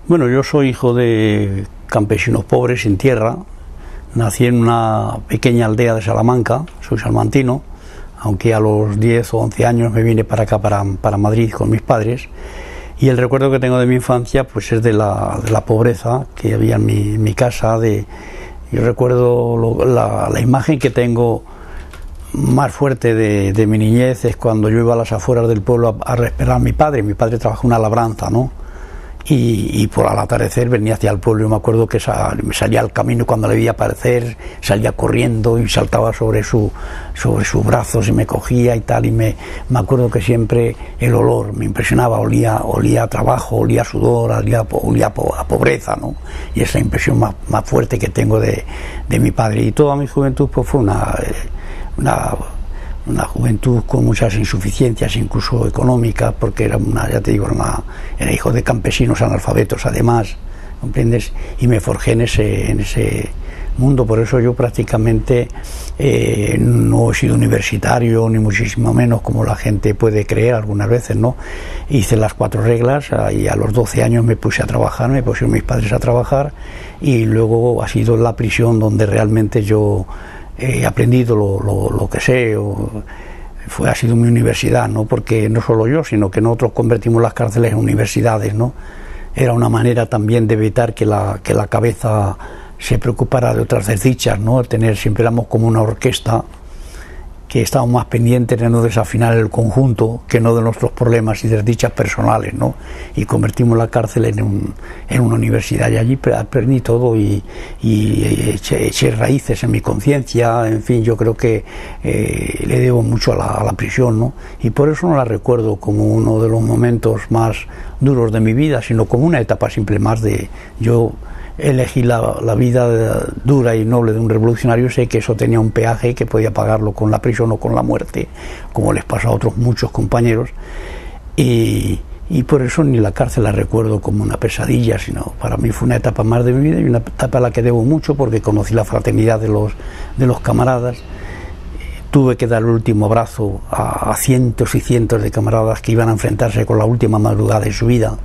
Bueno, yo soy hijo de campesinos pobres sin tierra. Nací en una pequeña aldea de Salamanca, soy salmantino, aunque a los 10 o 11 años me vine para acá, para Madrid, con mis padres. Y el recuerdo que tengo de mi infancia pues es de la pobreza que había en mi casa. Yo recuerdo la imagen que tengo más fuerte de mi niñez es cuando yo iba a las afueras del pueblo a esperar a mi padre. Mi padre trabajaba en una labranza, ¿no? Y por al atardecer venía hacia el pueblo. Yo me acuerdo que me salía al camino y cuando le veía aparecer salía corriendo y saltaba sobre sus brazos y me cogía y tal, y me acuerdo que siempre el olor me impresionaba, olía a trabajo, olía a sudor, olía a pobreza, ¿no? Y esa impresión más fuerte que tengo de mi padre. Y toda mi juventud pues fue una juventud con muchas insuficiencias, incluso económicas, porque era era hijo de campesinos analfabetos además, ¿comprendes? Y me forjé en ese mundo. Por eso yo prácticamente no he sido universitario, ni muchísimo menos como la gente puede creer algunas veces, ¿no? Hice las 4 reglas y a los 12 años me puse a trabajar, me pusieron mis padres a trabajar, y luego ha sido la prisión donde realmente yo he aprendido lo que sé. Ha sido mi universidad, ¿no? Porque no solo yo, sino que nosotros convertimos las cárceles en universidades, ¿no? Era una manera también de evitar que la cabeza se preocupara de otras desdichas, ¿no? Siempre éramos como una orquesta que estábamos más pendientes de no desafinar el conjunto que no de nuestros problemas y desdichas personales, ¿no? Y convertimos la cárcel en una universidad, y allí aprendí todo y eché raíces en mi conciencia. En fin, yo creo que le debo mucho a la prisión, ¿no? Y por eso no la recuerdo como uno de los momentos más duros de mi vida, sino como una etapa simple más de yo. Elegí la vida dura y noble de un revolucionario. Sé que eso tenía un peaje y que podía pagarlo con la prisión o con la muerte, como les pasó a otros muchos compañeros, y por eso ni la cárcel la recuerdo como una pesadilla, sino para mí fue una etapa más de mi vida, y una etapa a la que debo mucho porque conocí la fraternidad de los camaradas. Tuve que dar el último abrazo a cientos y cientos de camaradas que iban a enfrentarse con la última madrugada de su vida,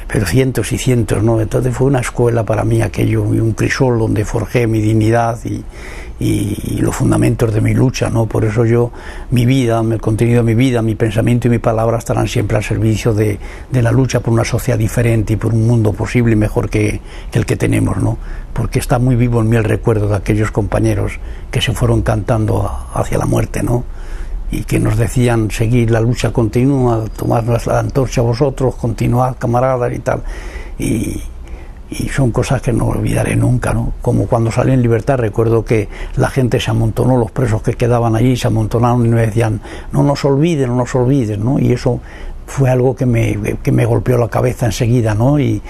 pero cientos y cientos, ¿no? Entonces fue una escuela para mí aquello, y un crisol donde forjé mi dignidad y los fundamentos de mi lucha, ¿no? Por eso mi vida, el contenido de mi vida, mi pensamiento y mi palabra estarán siempre al servicio de la lucha por una sociedad diferente y por un mundo posible y mejor que el que tenemos, ¿no? Porque está muy vivo en mí el recuerdo de aquellos compañeros que se fueron cantando hacia la muerte, ¿no? Y que nos decían: seguir la lucha continua, tomad la antorcha vosotros, continuad, camaradas, y tal. Y son cosas que no olvidaré nunca, ¿no? Como cuando salí en libertad, recuerdo que la gente se amontonó, los presos que quedaban allí se amontonaron y me decían: no nos olvides, ¿no? Y eso fue algo que me golpeó la cabeza enseguida, ¿no? Y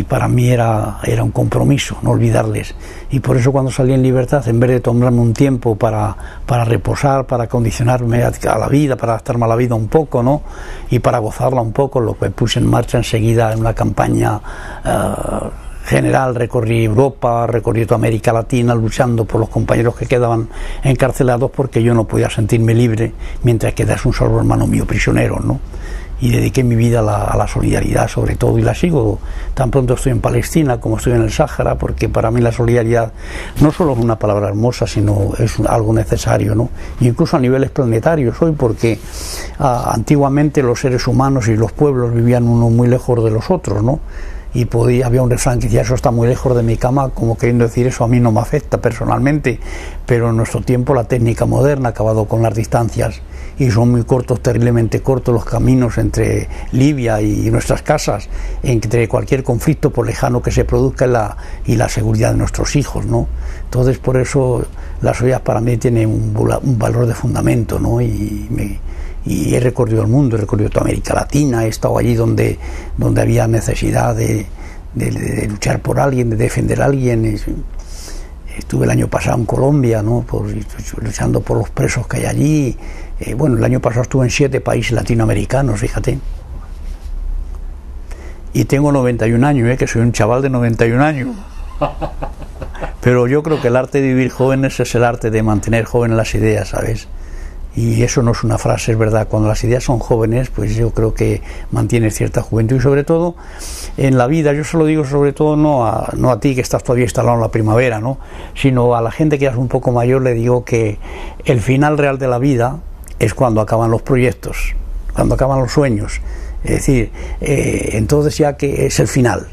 para mí era un compromiso no olvidarles. Y por eso cuando salí en libertad, en vez de tomarme un tiempo para reposar, para acondicionarme a la vida, para adaptarme a la vida un poco, ¿no? Y para gozarla un poco, lo que puse en marcha enseguida en una campaña general. Recorrí Europa, recorrí toda América Latina, luchando por los compañeros que quedaban encarcelados, porque yo no podía sentirme libre mientras quedase un solo hermano mío prisionero, ¿no? Y dediqué mi vida a la solidaridad sobre todo, y la sigo tan pronto estoy en Palestina como estoy en el Sáhara, porque para mí la solidaridad no solo es una palabra hermosa, sino es algo necesario, ¿no? Incluso a niveles planetarios hoy, porque antiguamente los seres humanos y los pueblos vivían uno muy lejos de los otros, ¿no? Y había un refrán que decía: eso está muy lejos de mi cama, como queriendo decir eso a mí no me afecta personalmente, pero en nuestro tiempo la técnica moderna ha acabado con las distancias y son muy cortos, terriblemente cortos los caminos entre Libia y nuestras casas, entre cualquier conflicto, por lejano que se produzca, y la seguridad de nuestros hijos, ¿no? Entonces por eso las ollas para mí tienen un valor de fundamento, ¿no? Y he recorrido el mundo, he recorrido toda América Latina, he estado allí donde había necesidad de luchar por alguien, de defender a alguien. Estuve el año pasado en Colombia, ¿no? Luchando por los presos que hay allí. Bueno, el año pasado estuve en 7 países latinoamericanos, fíjate. Y tengo 91 años, que soy un chaval de 91 años. Pero yo creo que el arte de vivir jóvenes es el arte de mantener jóvenes las ideas, ¿sabes? Y eso no es una frase, es verdad. Cuando las ideas son jóvenes, pues yo creo que mantiene cierta juventud. Y sobre todo en la vida, yo se lo digo sobre todo no a ti que estás todavía instalado en la primavera, ¿no?, sino a la gente que ya es un poco mayor, le digo que el final real de la vida es cuando acaban los proyectos, cuando acaban los sueños. Es decir, entonces ya que es el final.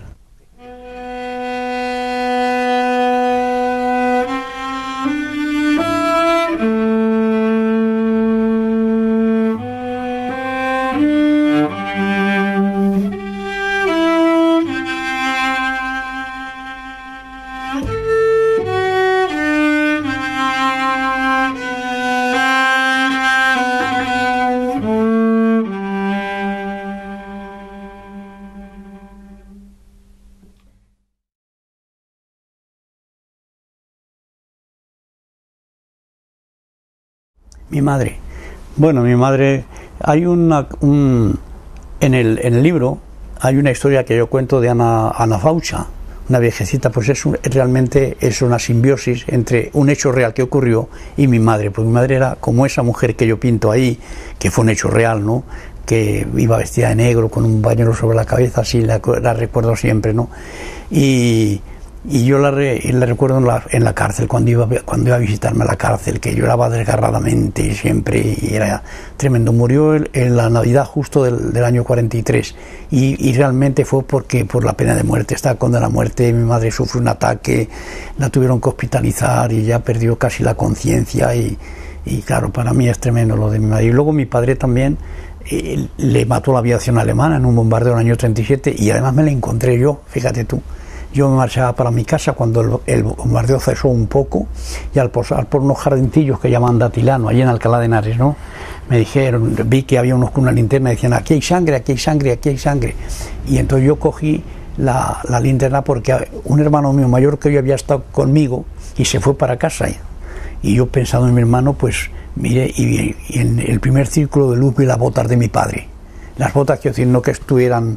Mi madre. Bueno, mi madre, hay en el libro hay una historia que yo cuento de Ana Faucha, una viejecita. Pues realmente es una simbiosis entre un hecho real que ocurrió y mi madre. Pues mi madre era como esa mujer que yo pinto ahí, que fue un hecho real, ¿no?, que iba vestida de negro con un pañuelo sobre la cabeza, así la recuerdo siempre, ¿no? Y yo la recuerdo en la cárcel, cuando iba a visitarme a la cárcel, que lloraba desgarradamente siempre, y era tremendo. Murió en la Navidad justo del año 43, y realmente fue por la pena de muerte. Estaba condenada a muerte. Mi madre sufrió un ataque, la tuvieron que hospitalizar y ya perdió casi la conciencia, y claro, para mí es tremendo lo de mi madre. Y luego mi padre también le mató la aviación alemana en un bombardeo en el año 37, y además me la encontré yo, fíjate tú. Yo me marchaba para mi casa cuando el bombardeo cesó un poco, y al pasar por unos jardincillos que llaman Datilano, allí en Alcalá de Henares, ¿no?, me dijeron, vi que había unos con una linterna y decían, aquí hay sangre, aquí hay sangre, aquí hay sangre. Y entonces yo cogí la linterna, porque un hermano mío mayor que yo había estado conmigo y se fue para casa. Y yo, pensando en mi hermano, pues mire, y en el primer círculo de luz vi las botas de mi padre. Las botas, quiero decir, no que estuvieran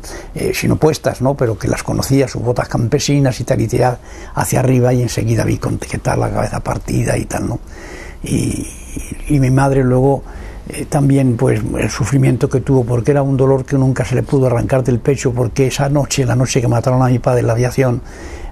sino puestas, ¿no?, pero que las conocía, sus botas campesinas y tal, y tiré hacia arriba, y enseguida vi que tal, la cabeza partida y tal, ¿no? Y mi madre luego también, pues el sufrimiento que tuvo, porque era un dolor que nunca se le pudo arrancar del pecho, porque esa noche, la noche que mataron a mi padre en la aviación,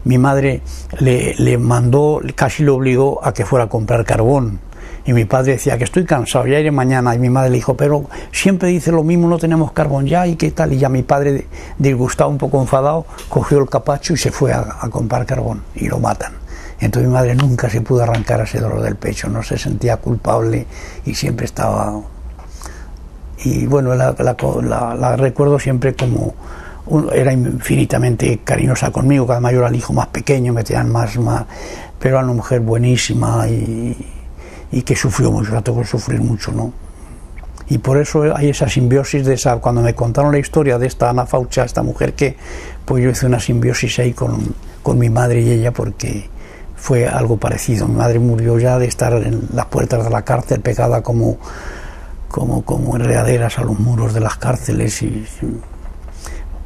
mi madre le mandó, casi le obligó a que fuera a comprar carbón. Y mi padre decía que estoy cansado, ya iré mañana. Y mi madre le dijo, pero siempre dice lo mismo, no tenemos carbón ya, y qué tal. Y ya mi padre, disgustado, un poco enfadado, cogió el capacho y se fue a comprar carbón, y lo matan. Entonces mi madre nunca se pudo arrancar ese dolor del pecho, no se sentía culpable y siempre estaba... Y bueno, la recuerdo siempre como... Era infinitamente cariñosa conmigo, cada mayor al hijo más pequeño, me tenían más... Pero era una mujer buenísima y que sufrió mucho, la tocó sufrir mucho, ¿no? Y por eso hay esa simbiosis de esa... Cuando me contaron la historia de esta Ana Faucha, esta mujer, que pues yo hice una simbiosis ahí con mi madre y ella, porque fue algo parecido. Mi madre murió ya de estar en las puertas de la cárcel, pegada como enredaderas a los muros de las cárceles.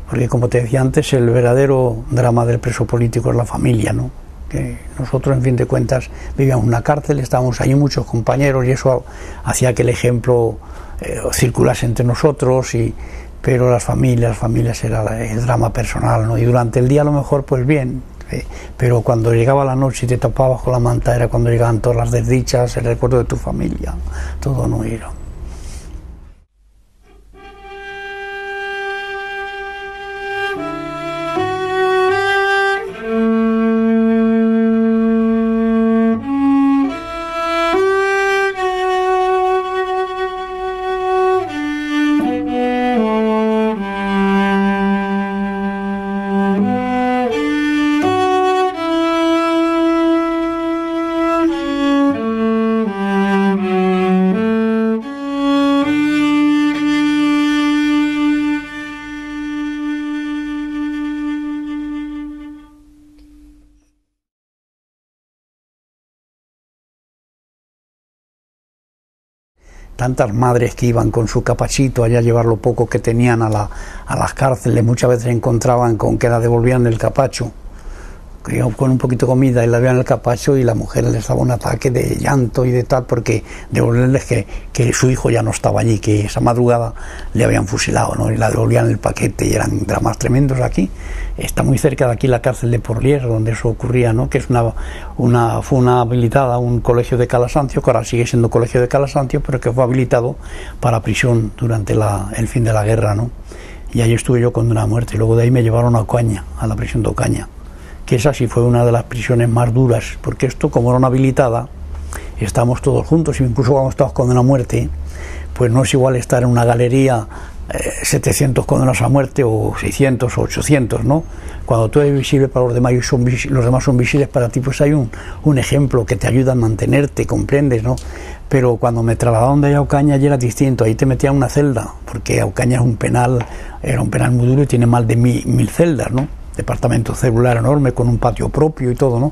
Porque, como te decía antes, el verdadero drama del preso político es la familia, ¿no? Que nosotros, en fin de cuentas, vivíamos en una cárcel, estábamos allí muchos compañeros, y eso hacía que el ejemplo circulase entre nosotros, pero las familias era el drama personal, ¿no? Y durante el día a lo mejor pues bien, pero cuando llegaba la noche y te tapabas con la manta, era cuando llegaban todas las desdichas, el recuerdo de tu familia, todo no era. Tantas madres que iban con su capachito allá a llevar lo poco que tenían a las cárceles, muchas veces se encontraban con que la devolvían el capacho, con un poquito de comida y la veían en el capacho y la mujer les daba un ataque de llanto y de tal, porque devolverles que su hijo ya no estaba allí, que esa madrugada le habían fusilado, ¿no? Y la devolvían el paquete y eran dramas tremendos aquí. Está muy cerca de aquí la cárcel de Porlier, donde eso ocurría, ¿no? Que es fue una habilitada, un colegio de Calasancio, que ahora sigue siendo colegio de Calasancio, pero que fue habilitado para prisión durante el fin de la guerra, ¿no? Y ahí estuve yo condenado a muerte. Y luego de ahí me llevaron a Ocaña, a la prisión de Ocaña, que esa sí fue una de las prisiones más duras, porque esto, como era una habilitada, estábamos todos juntos, y incluso cuando estábamos condenados a muerte, pues no es igual estar en una galería 700 condenados a muerte o 600 o 800, ¿no? Cuando tú eres visible para los demás y los demás son visibles para ti, pues hay un ejemplo que te ayuda a mantenerte, comprendes, ¿no? Pero cuando me trasladaron de allá a Ocaña ya era distinto, ahí te metían en una celda, porque Ocaña es era un penal muy duro y tiene más de 1000 celdas, ¿no? Departamento celular enorme con un patio propio y todo, ¿no?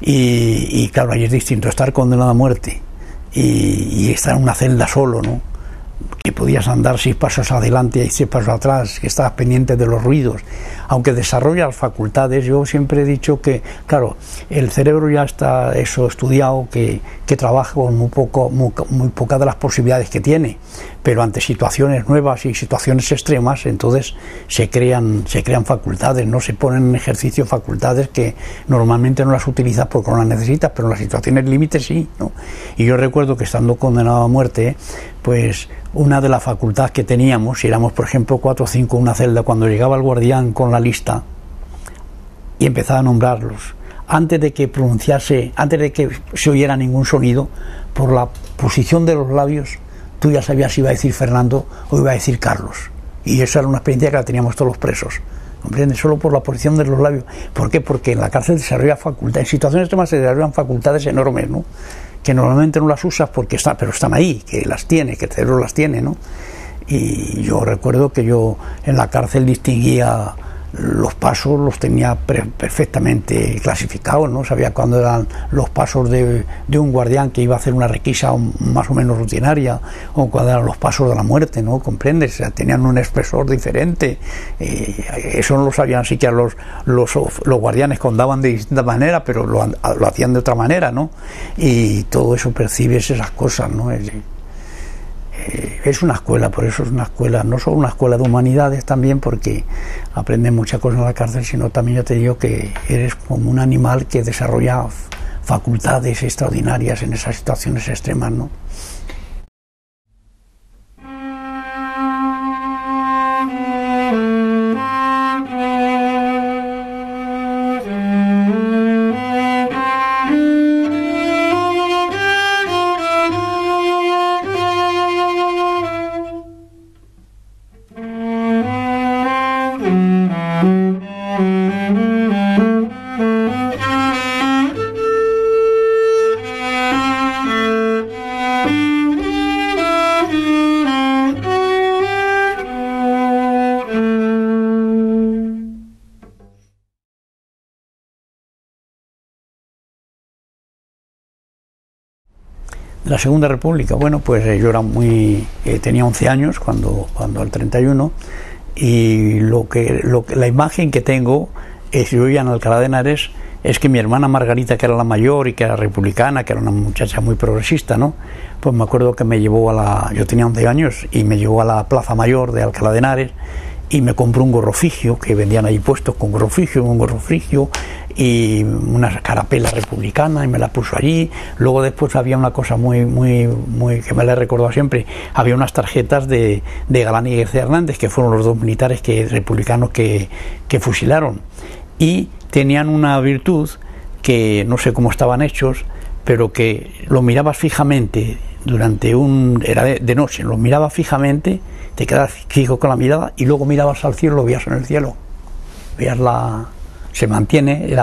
Y claro, ahí es distinto estar condenado a muerte y estar en una celda solo, ¿no? Que podías andar 6 pasos adelante y 6 pasos atrás, que estabas pendiente de los ruidos, aunque desarrollas facultades. Yo siempre he dicho que, claro, el cerebro ya está eso estudiado, que trabaja con muy pocas de las posibilidades que tiene, pero ante situaciones nuevas y situaciones extremas, entonces se crean facultades, no se ponen en ejercicio facultades que normalmente no las utilizas porque no las necesitas, pero en las situaciones límites sí, ¿no? Y yo recuerdo que estando condenado a muerte, pues una de las facultades que teníamos, si éramos por ejemplo 4 o 5 en una celda, cuando llegaba el guardián con la lista y empezaba a nombrarlos, antes de que se oyera ningún sonido, por la posición de los labios, tú ya sabías si iba a decir Fernando o iba a decir Carlos. Y esa era una experiencia que la teníamos todos los presos, ¿comprendes? Solo por la posición de los labios. ¿Por qué? Porque en la cárcel se desarrolla facultades, en situaciones extremas se desarrollan facultades enormes, ¿no? Que normalmente no las usas pero están ahí, que las tiene, que el cerebro las tiene, ¿no? Y yo recuerdo que yo en la cárcel distinguía los pasos, los tenía perfectamente clasificados, ¿no? Sabía cuándo eran los pasos de un guardián que iba a hacer una requisa más o menos rutinaria, o cuándo eran los pasos de la muerte, ¿no? ¿Comprendes? O sea, tenían un espesor diferente. Eso no lo sabían siquiera los guardianes, contaban de distinta manera, pero lo hacían de otra manera, ¿no? Y todo eso percibes esas cosas, ¿no? Es una escuela, por eso es una escuela, no solo una escuela de humanidades también, porque aprendes muchas cosas en la cárcel, sino también ya te digo que eres como un animal que desarrolla facultades extraordinarias en esas situaciones extremas, ¿no? La Segunda República, bueno, pues yo era tenía 11 años cuando el 31, y la imagen que tengo es, yo vivía en Alcalá de Henares, es que mi hermana Margarita, que era la mayor y que era republicana, que era una muchacha muy progresista, ¿no? Pues me acuerdo que me llevó yo tenía 11 años, y me llevó a la Plaza Mayor de Alcalá de Henares, y me compró un gorro frigio, que vendían ahí puestos con un gorro frigio y una carapela republicana, y me la puso allí. Luego después había una cosa muy que me la he recordado siempre, había unas tarjetas de Galán y García Hernández, que fueron los 2 militares republicanos que fusilaron, y tenían una virtud que no sé cómo estaban hechos, pero que lo mirabas fijamente era de noche, lo mirabas fijamente, te quedabas fijo con la mirada, y luego mirabas al cielo, lo veías en el cielo, veías se mantiene,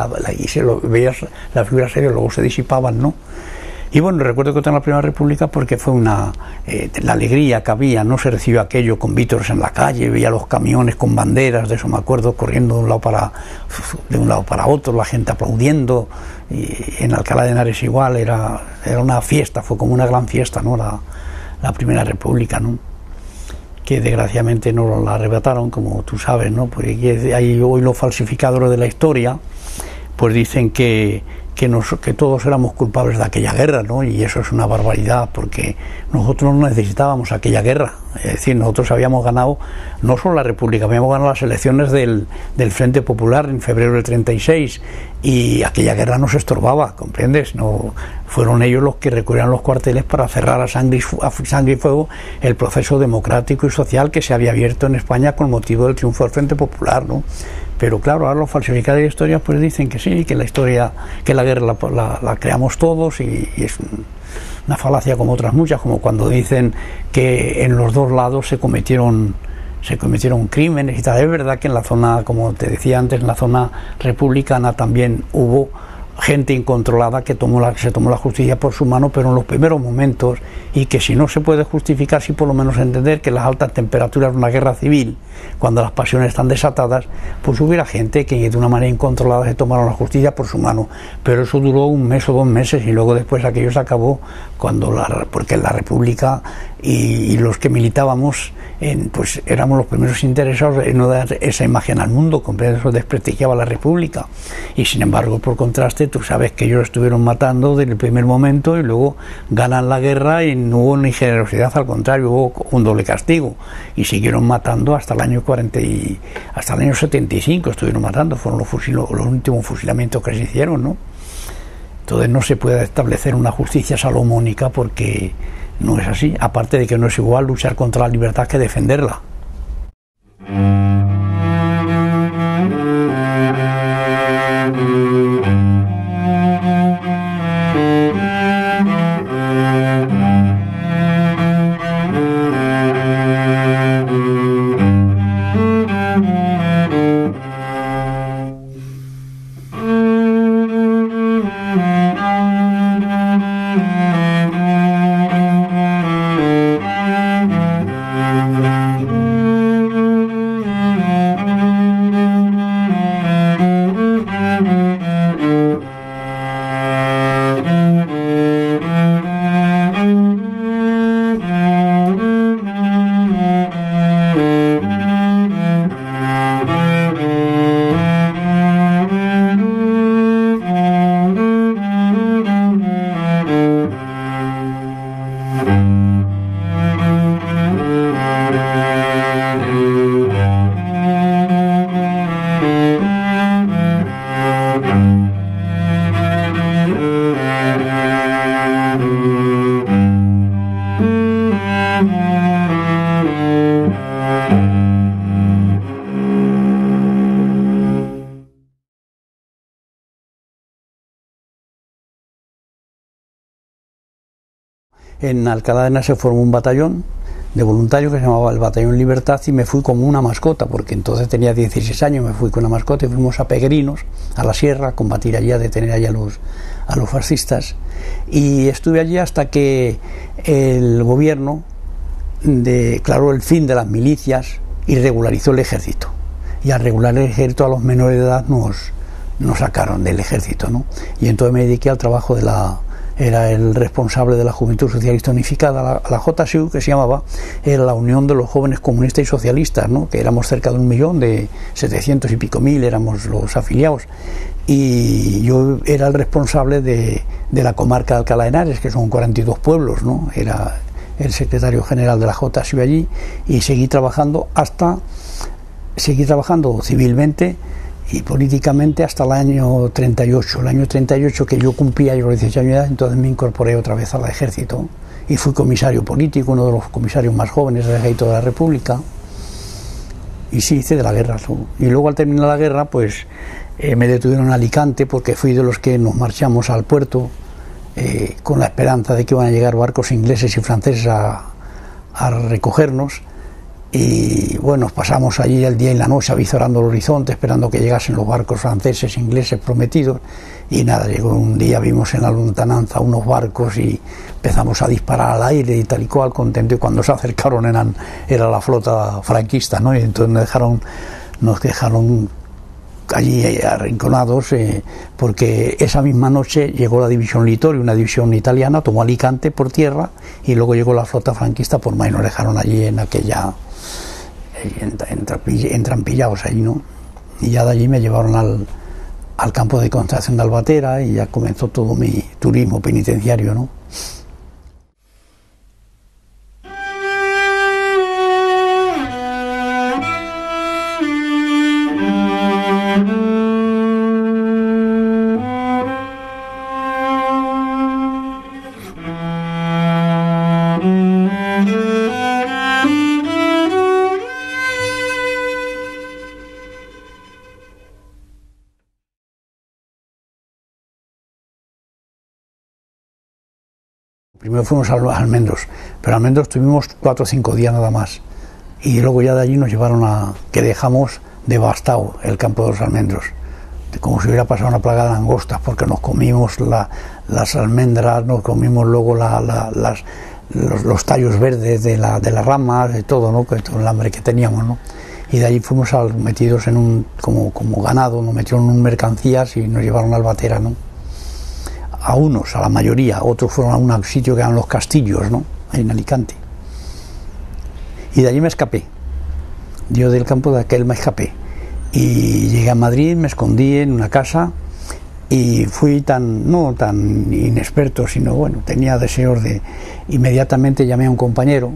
veías las figuras serias, luego se disipaban, ¿no? Y bueno, recuerdo que en la Primera República, porque fue la alegría que había, no se recibió aquello con vítores en la calle, veía los camiones con banderas, de eso me acuerdo, corriendo de un lado para otro, la gente aplaudiendo, y en Alcalá de Henares igual, era una fiesta, fue como una gran fiesta, ¿no? La Primera República, ¿no? Que desgraciadamente no la arrebataron, como tú sabes, ¿no? Porque hay hoy los falsificadores de la historia, pues dicen que todos éramos culpables de aquella guerra, ¿no? Y eso es una barbaridad, porque nosotros no necesitábamos aquella guerra. Es decir, nosotros habíamos ganado no solo la República, habíamos ganado las elecciones del Frente Popular en febrero del 36, y aquella guerra nos estorbaba, ¿comprendes? No, fueron ellos los que recurrieron a los cuarteles para cerrar a sangre y fuego el proceso democrático y social que se había abierto en España con motivo del triunfo del Frente Popular, ¿no? Pero claro, ahora los falsificadores de historia pues dicen que sí, que la historia, que la guerra la creamos todos, y es una falacia como otras muchas, como cuando dicen que en los dos lados se cometieron crímenes y tal. Es verdad que en la zona, como te decía antes, en la zona republicana también hubo gente incontrolada que se tomó la justicia por su mano, pero en los primeros momentos, y que si no se puede justificar, sí por lo menos entender que las altas temperaturas de una guerra civil, cuando las pasiones están desatadas, pues hubiera gente que de una manera incontrolada se tomaron la justicia por su mano, pero eso duró 1 mes o 2 meses, y luego después aquello se acabó porque la República y los que militábamos pues éramos los primeros interesados en no dar esa imagen al mundo, comprendes, eso desprestigiaba la República, y sin embargo, por contraste, tú sabes que ellos estuvieron matando desde el primer momento, y luego ganan la guerra y no hubo ni generosidad, al contrario, hubo un doble castigo, y siguieron matando hasta el año 40 hasta el año 75 estuvieron matando, fueron los últimos fusilamientos que se hicieron, ¿no? Entonces no se puede establecer una justicia salomónica, porque no es así, aparte de que no es igual luchar contra la libertad que defenderla. En Alcalá de Henares se formó un batallón de voluntarios que se llamaba el Batallón Libertad, y me fui como una mascota, porque entonces tenía 16 años, me fui con una mascota y fuimos a Peregrinos, a la sierra, a combatir allí, a detener allí a los fascistas, y estuve allí hasta que el gobierno declaró el fin de las milicias y regularizó el ejército, y al regular el ejército a los menores de edad nos sacaron del ejército, ¿no? Y entonces me dediqué al trabajo era el responsable de la Juventud Socialista Unificada, la JSU, que se llamaba, era la Unión de los Jóvenes Comunistas y Socialistas, ¿no? Que éramos cerca de 1 millón, de 700 y pico mil, éramos los afiliados, y yo era el responsable de la comarca de Alcalá de Henares, que son 42 pueblos, ¿no? Era el secretario general de la JSU allí, y seguí trabajando civilmente y políticamente hasta el año 38. El año 38, que yo cumplía los 18 años de edad, entonces me incorporé otra vez al ejército y fui comisario político, uno de los comisarios más jóvenes del ejército de la República, y sí, hice de la guerra. Y luego, al terminar la guerra, pues me detuvieron en Alicante, porque fui de los que nos marchamos al puerto con la esperanza de que iban a llegar barcos ingleses y franceses a recogernos. Y bueno, pasamos allí el día y la noche avizorando el horizonte, esperando que llegasen los barcos franceses e ingleses prometidos, y nada, llegó un día, vimos en la lontananza unos barcos y empezamos a disparar al aire y tal y cual, contento, y cuando se acercaron era la flota franquista, ¿no? Y entonces nos dejaron allí arrinconados, porque esa misma noche llegó la división Littorio, una división italiana, tomó Alicante por tierra, y luego llegó la flota franquista por mar y nos dejaron allí en aquella entrampillados ahí, ¿no? Y ya de allí me llevaron al campo de concentración de Albatera y ya comenzó todo mi turismo penitenciario, ¿no? Primero fuimos a Almendros, pero Almendros estuvimos 4 o 5 días nada más. Y luego ya de allí nos llevaron que dejamos devastado el campo de los almendros, como si hubiera pasado una plaga de langostas, porque nos comimos las almendras, nos comimos luego los tallos verdes de las ramas, de todo, ¿no? Con todo el hambre que teníamos, ¿no? Y de allí fuimos metidos como ganado, nos metieron en mercancías y nos llevaron a Albatera, ¿no? A unos, a la mayoría, otros fueron a un sitio que eran Los Castillos, ¿no? Ahí en Alicante. Y de allí me escapé. Yo del campo de aquel me escapé. Y llegué a Madrid, me escondí en una casa y fui no tan inexperto, sino bueno, tenía deseos de... Inmediatamente llamé a un compañero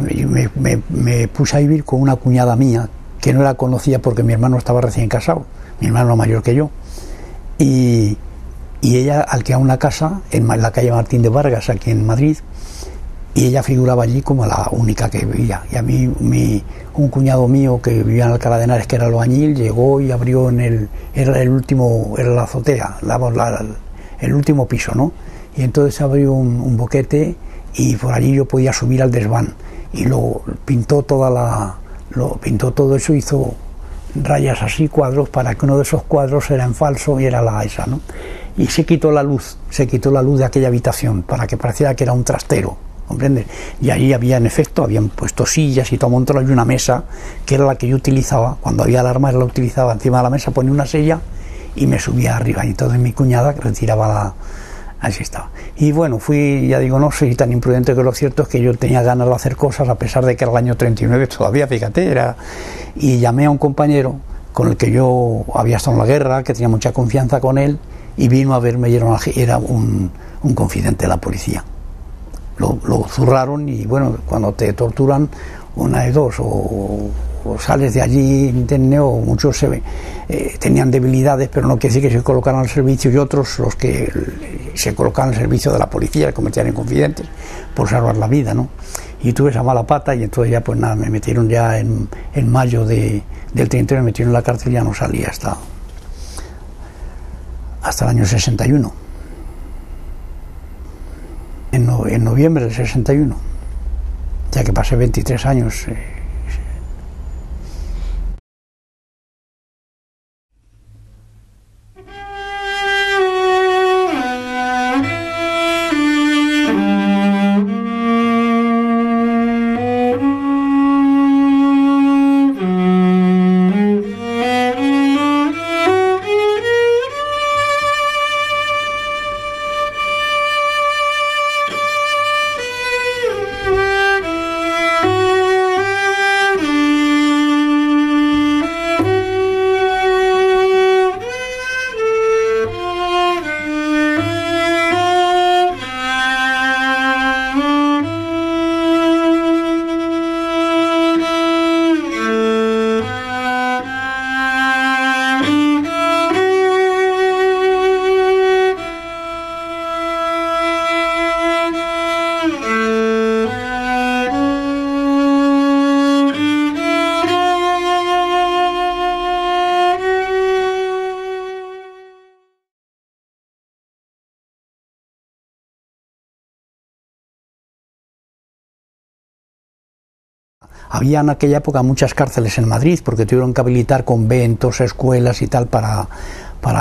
y me puse a vivir con una cuñada mía que no la conocía porque mi hermano estaba recién casado, mi hermano mayor que yo. Y ella alquilaba una casa en la calle Martín de Vargas, aquí en Madrid, y ella figuraba allí como la única que vivía. Y a mí, un cuñado mío que vivía en Alcalá de Henares, que era albañil, llegó y abrió era la azotea, el último piso, ¿no? Y entonces abrió un boquete y por allí yo podía subir al desván. Y lo pintó pintó todo eso, hizo rayas así, cuadros, para que uno de esos cuadros era en falso y era esa, ¿no? Y se quitó la luz de aquella habitación para que pareciera que era un trastero, ¿comprendes? Y ahí habían puesto sillas y todo montón, y una mesa que era la que yo utilizaba, cuando había alarma la utilizaba, encima de la mesa ponía una silla y me subía arriba, y entonces mi cuñada retiraba así estaba. Y bueno, ya digo, no soy tan imprudente, que lo cierto es que yo tenía ganas de hacer cosas, a pesar de que era el año 39 todavía, fíjate, y llamé a un compañero con el que yo había estado en la guerra, que tenía mucha confianza con él, y vino a verme, y era un confidente de la policía. Lo zurraron, y bueno, cuando te torturan, una de dos, o sales de allí, o muchos tenían debilidades, pero no quiere decir que se colocaran al servicio, y otros, los que se colocaban al servicio de la policía, se convertían en confidentes por salvar la vida, ¿no? Y tuve esa mala pata, y entonces ya pues nada, me metieron ya en mayo del 39, me metieron en la cárcel y ya no salí hasta el año 61. En noviembre del 61, ya que pasé 23 años. Había en aquella época muchas cárceles en Madrid, porque tuvieron que habilitar conventos, escuelas y tal para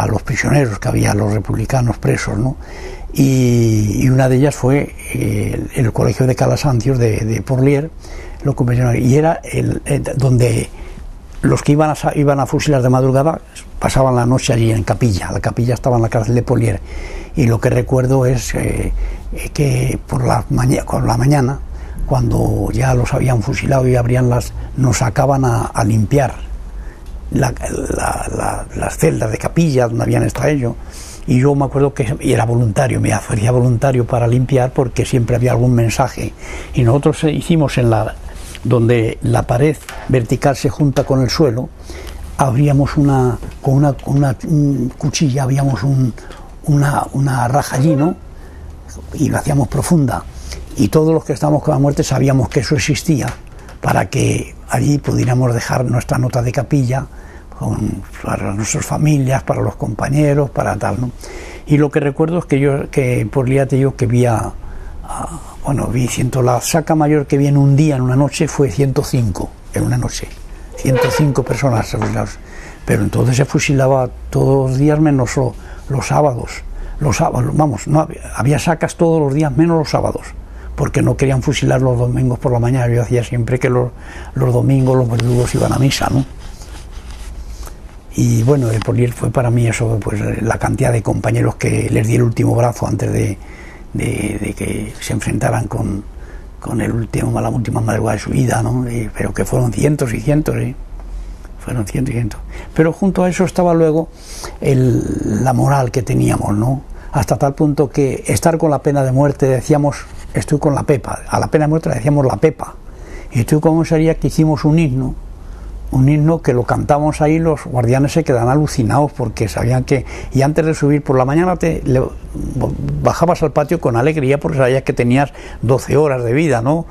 los prisioneros, que había los republicanos presos, ¿no? Y una de ellas fue el colegio de Calasantios de Porlier, lo convencional, y era donde los que iban a fusilar de madrugada pasaban la noche allí en Capilla. La Capilla estaba en la cárcel de Porlier, y lo que recuerdo es que por la mañana, cuando ya los habían fusilado y nos sacaban a limpiar las celdas de capilla donde habían estado ellos. Y yo me acuerdo que era voluntario, me hacía voluntario para limpiar porque siempre había algún mensaje. Y nosotros hicimos donde la pared vertical se junta con el suelo, abríamos con una cuchilla, abríamos una raja allí, ¿no? Y lo hacíamos profunda. Y todos los que estábamos con la muerte sabíamos que eso existía, para que allí pudiéramos dejar nuestra nota de capilla para nuestras familias, para los compañeros, para tal, ¿no? Y lo que recuerdo es que por día te digo que vi la saca mayor que vi en un día, en una noche, fue 105, en una noche, 105 personas fusiladas. Pero entonces se fusilaba todos los días menos los sábados. Los sábados, vamos, no había sacas todos los días menos los sábados, porque no querían fusilar los domingos por la mañana. Yo hacía siempre que los domingos los verdugos iban a misa, ¿no? Y bueno, de Polier fue para mí eso, pues la cantidad de compañeros que les di el último brazo antes de que se enfrentaran con la última madrugada de su vida, ¿no? Pero que fueron cientos y cientos, ¿eh? Fueron cientos y cientos. Pero junto a eso estaba luego la moral que teníamos, ¿no? Hasta tal punto que estar con la pena de muerte decíamos, estoy con la Pepa. A la pena de muerte le decíamos la Pepa. Y tú, ¿cómo sería que hicimos un himno que lo cantamos ahí? Los guardianes se quedan alucinados porque sabían que, y antes de subir por la mañana bajabas al patio con alegría porque sabías que tenías 12 horas de vida, ¿no?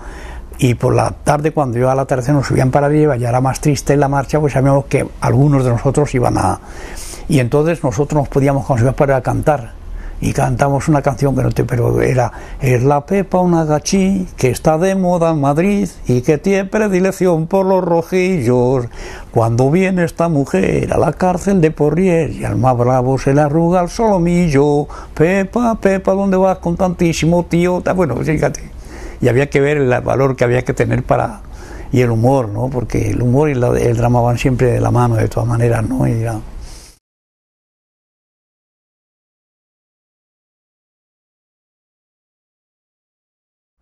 Y por la tarde, cuando yo a la tercera nos subían para arriba, ya era más triste la marcha, pues sabíamos que algunos de nosotros iban a... Y entonces nosotros nos podíamos conseguir para cantar. Y cantamos una canción que no te... Pero era: es la Pepa una gachí que está de moda en Madrid y que tiene predilección por los rojillos. Cuando viene esta mujer a la cárcel de Porrier y al más bravo se le arruga el solomillo. Pepa, Pepa, ¿dónde vas con tantísimo tío? Bueno, fíjate. Y había que ver el valor que había que tener y el humor, ¿no? Porque el humor y el drama van siempre de la mano, de todas maneras, ¿no?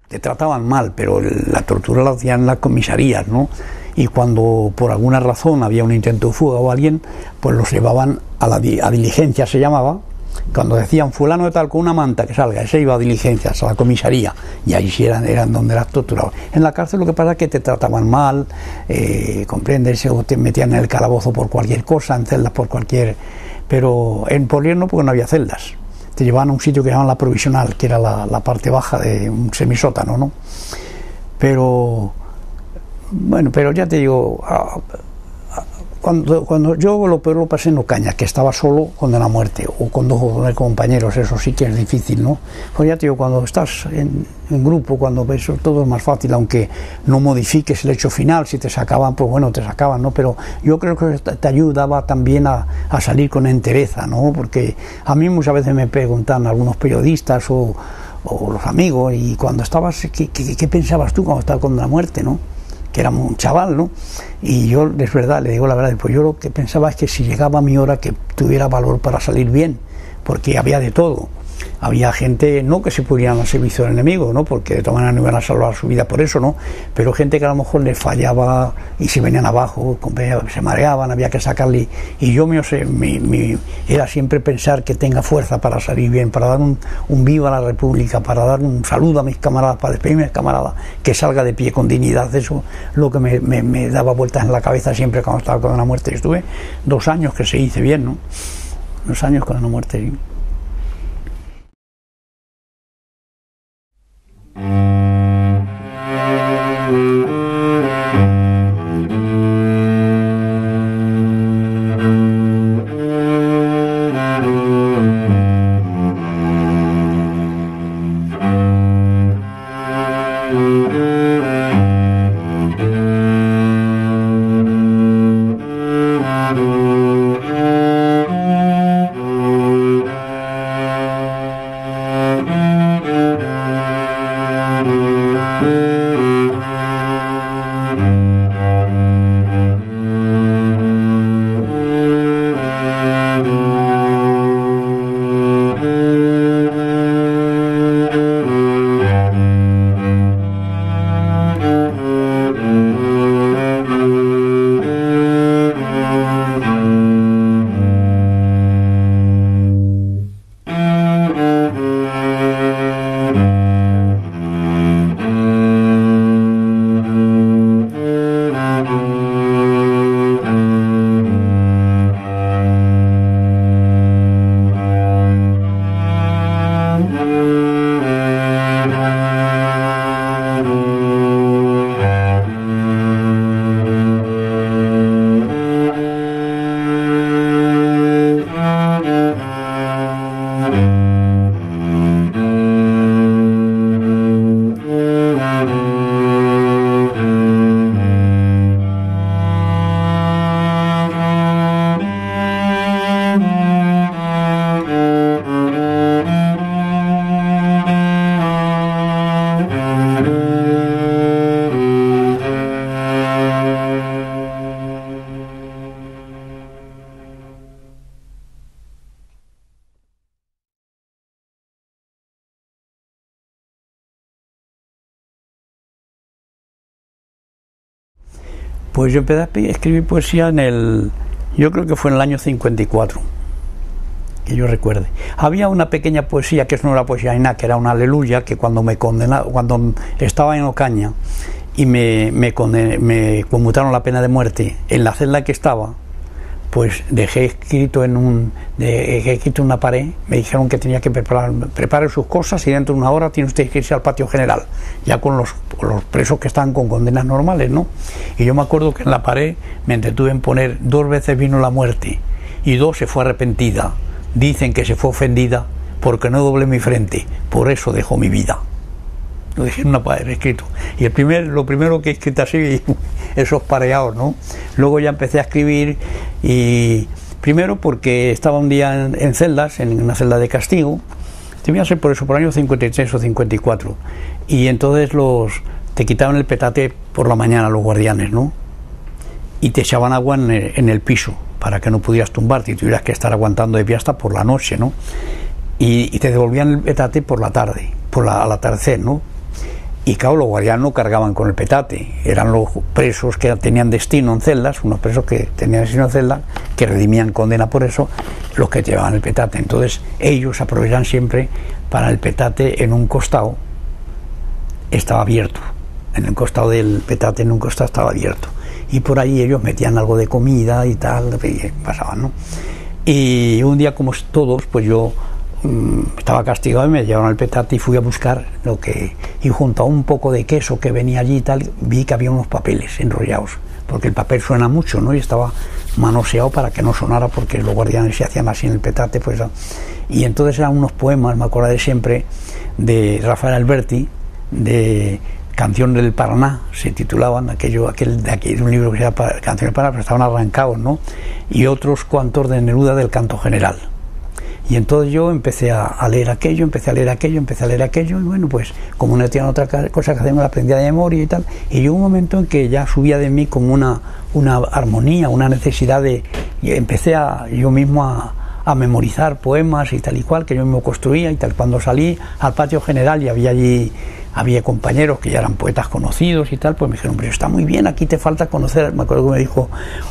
Te trataban mal, pero la tortura la hacían en las comisarías, ¿no? Y cuando por alguna razón había un intento de fuga o alguien, pues los llevaban a diligencia, se llamaba. Cuando decían fulano de tal con una manta que salga, ese iba a diligencias, a la comisaría, y ahí sí eran donde eras torturado. En la cárcel lo que pasa es que te trataban mal, comprendes, o te metían en el calabozo por cualquier cosa, en celdas por cualquier... Pero en Polier no, porque no había celdas. Te llevaban a un sitio que llamaban la provisional, que era la parte baja de un semisótano, ¿no? Pero, bueno, pero ya te digo... Cuando yo lo peor lo pasé en Ocaña, que estaba solo cuando la muerte, o con dos compañeros, eso sí que es difícil, ¿no? Pues ya te digo, cuando estás en grupo, cuando ves todo es más fácil, aunque no modifiques el hecho final. Si te sacaban, pues bueno, te sacaban, ¿no? Pero yo creo que te ayudaba también a salir con entereza, ¿no? Porque a mí muchas veces me preguntan algunos periodistas o los amigos, y cuando estabas, ¿qué pensabas tú cuando estabas con la muerte, no? Que era un chaval, ¿no? Y yo, es verdad, le digo la verdad, pues yo lo que pensaba es que si llegaba mi hora, que tuviera valor para salir bien, porque había de todo. Había gente, no que se pudieran al servicio del enemigo, ¿no? Porque de todas maneras no iban a salvar su vida por eso, ¿no? Pero gente que a lo mejor les fallaba y se venían abajo, se mareaban, había que sacarle. Y yo era siempre pensar que tenga fuerza para salir bien, para dar un viva a la República, para dar un saludo a mis camaradas, para despedirme de mis camaradas, que salga de pie con dignidad. Eso lo que me daba vueltas en la cabeza siempre cuando estaba con una muerte. Estuve 2 años que se hice bien, ¿no? 2 años con una muerte, ¿sí? Pues yo empecé a escribir poesía yo creo que fue en el año 54, que yo recuerde. Había una pequeña poesía, que no era poesía ni nada, que era una aleluya, que cuando me condenaron, cuando estaba en Ocaña y me conmutaron la pena de muerte, en la celda que estaba, pues dejé escrito en una pared, me dijeron que tenía que preparar sus cosas y dentro de una hora tiene usted que irse al patio general, ya con los presos que están con condenas normales, ¿no? Y yo me acuerdo que en la pared me entretuve en poner: 2 veces vino la muerte y 2 se fue arrepentida, dicen que se fue ofendida porque no doblé mi frente, por eso dejó mi vida. Lo dejé en una pared escrito. Y lo primero que he escrito así, esos pareados, ¿no? Luego ya empecé a escribir, y primero porque estaba un día en celdas, en una celda de castigo, debía ser por eso, por el año 53 o 54, y entonces te quitaban el petate por la mañana los guardianes, ¿no? Y te echaban agua en el piso para que no pudieras tumbarte y tuvieras que estar aguantando de pie hasta por la noche, ¿no? Y te devolvían el petate por la tarde, al atardecer, ¿no? Y claro, los guardianes no cargaban con el petate, eran los presos que tenían destino en celdas, unos presos que tenían destino en celdas, que redimían condena por eso, los que llevaban el petate. Entonces ellos aprovechan siempre para el petate en un costado, estaba abierto, en el costado del petate, en un costado estaba abierto, y por ahí ellos metían algo de comida y tal, y pasaban, ¿no? Y un día, como todos, pues yo estaba castigado y me llevaron al petate y fui a buscar y junto a un poco de queso que venía allí y tal, vi que había unos papeles enrollados, porque el papel suena mucho, ¿no? Y estaba manoseado para que no sonara, porque los guardianes se hacían así en el petate, pues. Y entonces eran unos poemas, me acordaré siempre, de Rafael Alberti, de Canción del Paraná, se titulaban, aquel de un libro que se llama Canción del Paraná, pero estaban arrancados, ¿no? Y otros cuantos de Neruda, del Canto General. Y entonces yo empecé a leer aquello, y bueno, pues como no tenía otra cosa que hacer, me la aprendía de memoria y tal, y llegó un momento en que ya subía de mí como una armonía, una necesidad y empecé yo mismo a memorizar poemas y tal y cual, que yo mismo construía y tal. Cuando salí al patio general y había compañeros que ya eran poetas conocidos y tal, pues me dijeron: pero está muy bien, aquí te falta conocer. Me acuerdo que me dijo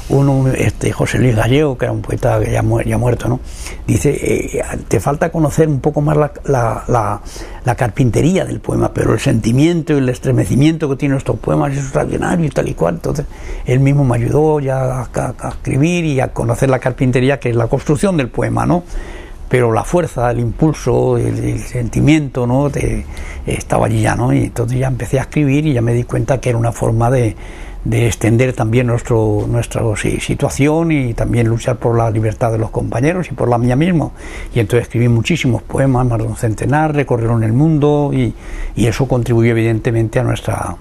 uno, José Luis Gallego, que era un poeta ya muerto, ¿no? Dice: te falta conocer un poco más la carpintería del poema, pero el sentimiento y el estremecimiento que tienen estos poemas es extraordinario y tal y cual. Entonces él mismo me ayudó ya a escribir y a conocer la carpintería, que es la construcción del poema, ¿no? Pero la fuerza, el impulso, el sentimiento, ¿no? Estaba allí ya, ¿no? Y entonces ya empecé a escribir y ya me di cuenta que era una forma de extender también nuestra situación y también luchar por la libertad de los compañeros y por la mía misma. Y entonces escribí muchísimos poemas, más de un centenar, recorrieron el mundo y eso contribuyó evidentemente a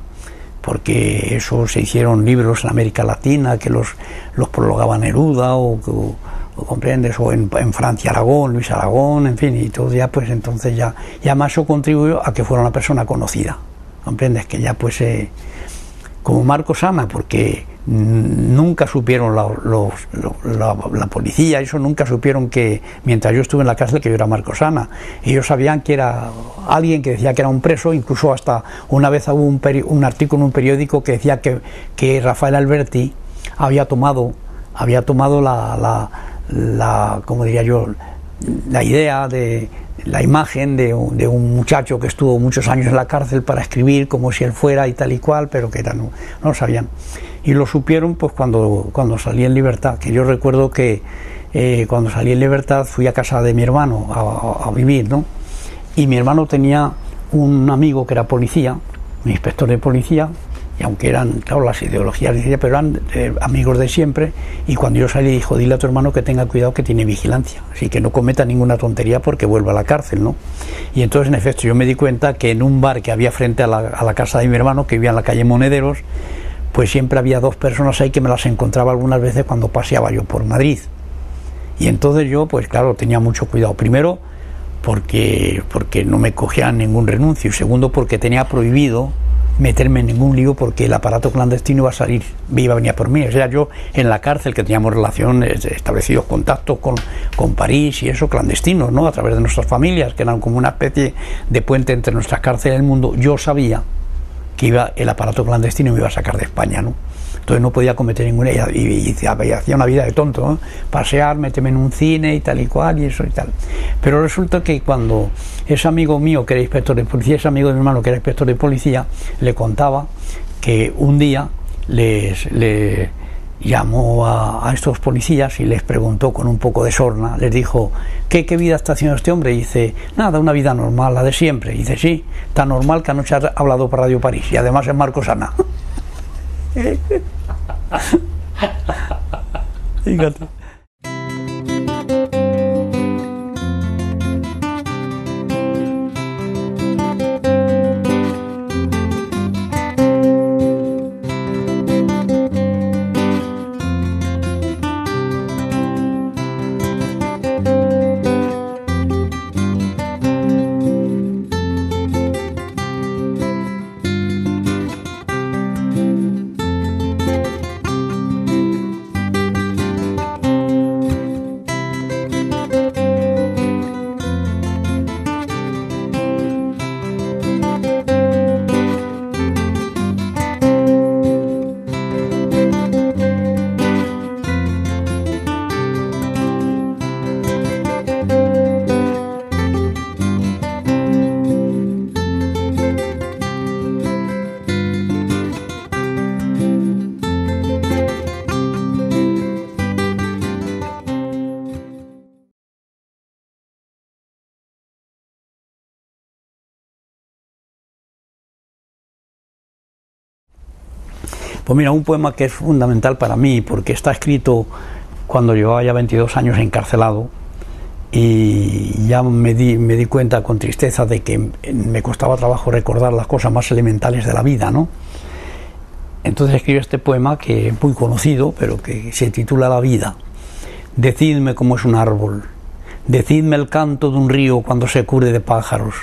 porque eso se hicieron libros en América Latina que los prologaba Neruda o comprendes, o en Francia Aragón, Luis Aragón, en fin, y todo ya, pues entonces ya más eso contribuyó a que fuera una persona conocida, comprendes, que ya pues como Marcos Ana, porque nunca supieron la policía, eso nunca supieron que mientras yo estuve en la cárcel que yo era Marcos Ana. Ellos sabían que era alguien que decía que era un preso, incluso hasta una vez hubo un artículo en un periódico que decía que Rafael Alberti había tomado como diría yo, la idea de la imagen de un muchacho que estuvo muchos años en la cárcel para escribir como si él fuera y tal y cual, pero que no lo sabían. Y lo supieron pues cuando salí en libertad, que yo recuerdo que cuando salí en libertad fui a casa de mi hermano a vivir, ¿no? Y mi hermano tenía un amigo que era policía, un inspector de policía, y aunque eran, claro, las ideologías, pero eran amigos de siempre, y cuando yo salí dijo: dile a tu hermano que tenga cuidado, que tiene vigilancia, así que no cometa ninguna tontería porque vuelva a la cárcel, ¿no? Y entonces, en efecto, yo me di cuenta que en un bar que había frente a la casa de mi hermano, que vivía en la calle Monederos, pues siempre había 2 personas ahí que me las encontraba algunas veces cuando paseaba yo por Madrid. Y entonces yo, pues claro, tenía mucho cuidado. Primero, porque no me cogían ningún renuncio, y segundo, porque tenía prohibido meterme en ningún lío, porque el aparato clandestino iba a venir por mí. O sea, yo en la cárcel, que teníamos relaciones, establecidos contactos con París y eso, clandestinos, ¿no? A través de nuestras familias, que eran como una especie de puente entre nuestras cárceles y el mundo. Yo sabía que iba, el aparato clandestino me iba a sacar de España, ¿no? Entonces no podía cometer ninguna, y hacía una vida de tonto, ¿no? Pasear, meterme en un cine y tal y cual, y eso y tal. Pero resulta que cuando ese amigo mío que era inspector de policía, ese amigo de mi hermano que era inspector de policía, le contaba que un día le llamó a estos policías y les preguntó con un poco de sorna, les dijo, ¿qué vida está haciendo este hombre? Y dice, nada, una vida normal, la de siempre. Y dice, sí, tan normal que anoche ha hablado por Radio París, y además es Marcos Ana. Fíjate. Pues mira, un poema que es fundamental para mí porque está escrito cuando llevaba ya 22 años encarcelado y ya me di cuenta con tristeza de que me costaba trabajo recordar las cosas más elementales de la vida, ¿no? Entonces escribí este poema que es muy conocido, pero que se titula La vida. Decidme cómo es un árbol, decidme el canto de un río cuando se cubre de pájaros,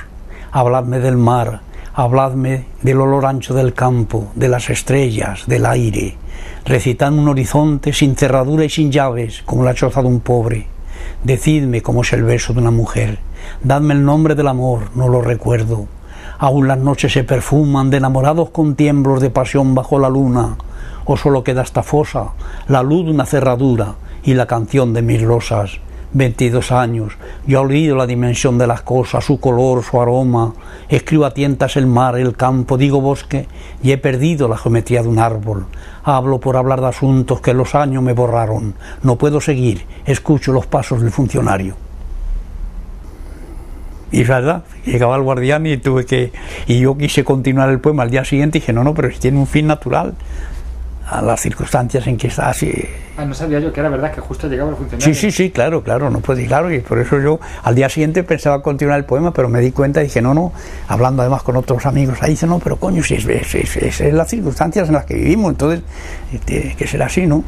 habladme del mar, habladme del olor ancho del campo, de las estrellas, del aire, recitadme un horizonte sin cerradura y sin llaves, como la choza de un pobre. Decidme cómo es el beso de una mujer, dadme el nombre del amor, no lo recuerdo. Aún las noches se perfuman de enamorados con tiemblos de pasión bajo la luna, o solo queda esta fosa, la luz de una cerradura y la canción de mis rosas. 22 años, yo he olvidado la dimensión de las cosas, su color, su aroma, escribo a tientas el mar, el campo, digo bosque, y he perdido la geometría de un árbol. Hablo por hablar de asuntos que los años me borraron, no puedo seguir, escucho los pasos del funcionario. Y es verdad, llegaba el guardián y yo quise continuar el poema al día siguiente y dije, no, pero tiene un fin natural a las circunstancias en que está así. Ah, no sabía yo que era verdad que justo llegaba el funcionario. Sí, claro, no puede, claro, y por eso yo al día siguiente pensaba continuar el poema, pero me di cuenta y dije, no, hablando además con otros amigos, ahí dice, no, pero coño, si es las circunstancias en las que vivimos, entonces tiene que ser así, ¿no?